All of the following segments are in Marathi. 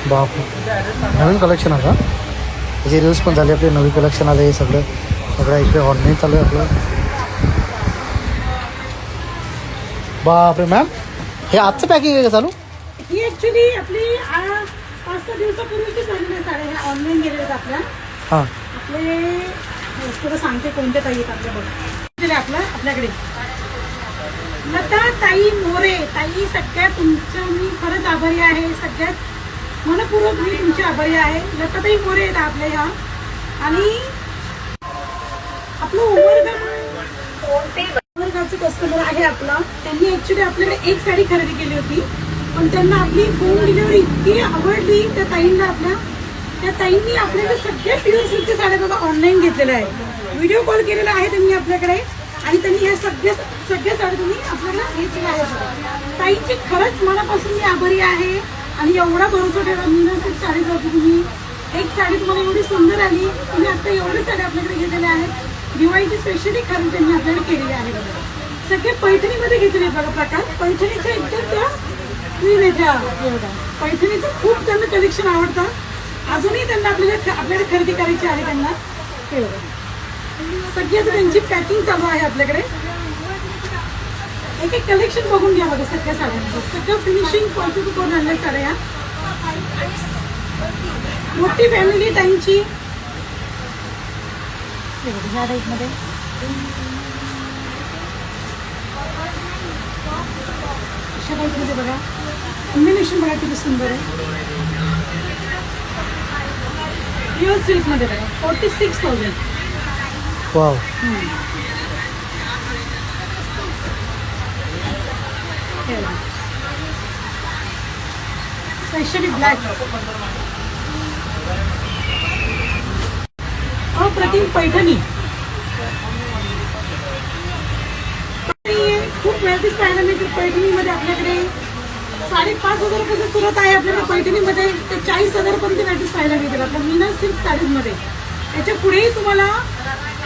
बाप, नवीन कलेक्शन आहे का? त्याचे रील्स पण झाले आपले, नवीन कलेक्शन आले. हे सगळं इकडे ऑनलाईन चालू आहे आपलं. बापरे मॅम, हे आजचं पॅकिंग आहे का चालू? ही ऍक्च्युली आपली 5-6 दिवसापूर्वीची झालेल्या साड्या ह्या ऑनलाईन गेलेल्या आहेत आपल्या. हां, आपले तुला सांगते कोणत्या ताई आहेत आपल्या बघा आपल्याकडे लता ताई मोरे. ताई सगळ्यात तुमच्या मी खरंच आभारी आहे, सगळ्यात मनपूर्वक मी तुमची आभारी आहे. लता ताई मोरे आहेत आपल्या ह्या. आणि आपलं उमरगावचं कस्टमर आहे आपला. त्यांनी ऍक्च्युली आपल्याकडे एक साडी खरेदी केली होती, पण त्यांना आपली होम डिलिव्हरी इतकी आवडली त्या ताईंना. त्या ताईंनी आपल्याकडे सगळ्या प्युअर सिल्कच्या साड्या बघा ऑनलाईन घेतलेल्या आहेत. व्हिडिओ कॉल केलेला आहे त्यांनी आपल्याकडे, आणि त्यांनी ह्या सगळ्या साड्या तुम्ही आपल्याकडे घेतलेल्या आहेत. ताईंची खरंच मनापासून मी आभारी आहे. आणि एवढा भरोसा ठेवा. मीना सिल्क साडीवरती तुम्ही एक साडी तुम्हाला एवढी सुंदर आली. तुम्ही आता एवढ्या साड्या आपल्याकडे घेतलेल्या आहेत. दिवाळीची स्पेशली खरेदी त्यांनी आपल्याकडे केलेली आहे बघा. सगळे पैठणीमध्ये घेतलेले आहेत बघा प्रकार. पैठणीच्या एकदम त्या क्वीन आहे त्या पैठणीचं खूप त्यांना कलेक्शन आवडतं. अजूनही त्यांना आपल्याकडे खरेदी करायची आहे त्यांना. सगळी आता त्यांची पॅकिंग चालू आहे आपल्याकडे. एक कलेक्शन बघून घ्या बघा सगळ्या साड्यांचं. सगळं फिनिशिंग क्वालिटी करून आणल्या साड्या या. मोठी फॅमिली त्यांची ह्या टाईपमध्ये. अशा टाईपमध्ये बघा. कॉम्बिनेशन बघा किती सुंदर आहे. प्युअर सिल्कमध्ये बघा 46,000. वाव. Specially black. अप्रतिम पैठणी. खूप वेळेस पाहायला मिळते पैठणीमध्ये आपल्याकडे 5,500 रुपये सुरुवात आहे आपल्याकडे पैठणीमध्ये. ते 40,000 पर्यंत व्हॅरायटीज पाहायला मिळतील आपल्या मीना सिल्क साडीजमध्ये. त्याच्या पुढेही तुम्हाला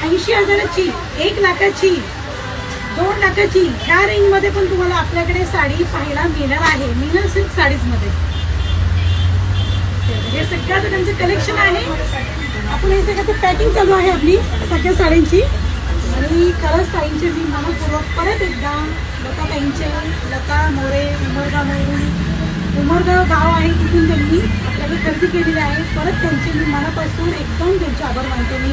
80,000ची, 1 लाखाची, 2 लाखाची ह्या रेंजमध्ये पण तुम्हाला आपल्याकडे साडी पाहायला मिळणार आहे मीना सिल्क साडीजमध्ये. हे सगळं त्यांचं कलेक्शन आहे. आपण हे सगळं पॅकिंग चालू आहे आपली सगळ्या साड्यांची. आणि खरंच ताईंचे मी मनपूर्वक परत एकदा लता ताईंचे, लता मोरे, उमरगाव गाव आहे तिथून त्यांनी आपल्याकडे खरेदी केलेली आहे. परत त्यांचे मी मनापासून एकदम त्यांचे आभार मानते मी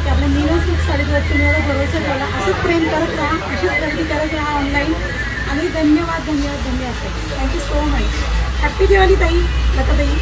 की आपल्या मीना सिल्क साडीवर तुम्ही एवढा भरोसा ठेवला. असंच प्रेम करत राहा, अशीच खरेदी करत राहा ऑनलाईन. आणि धन्यवाद. Thank you so much. Happy Diwali ताई, लता ताई.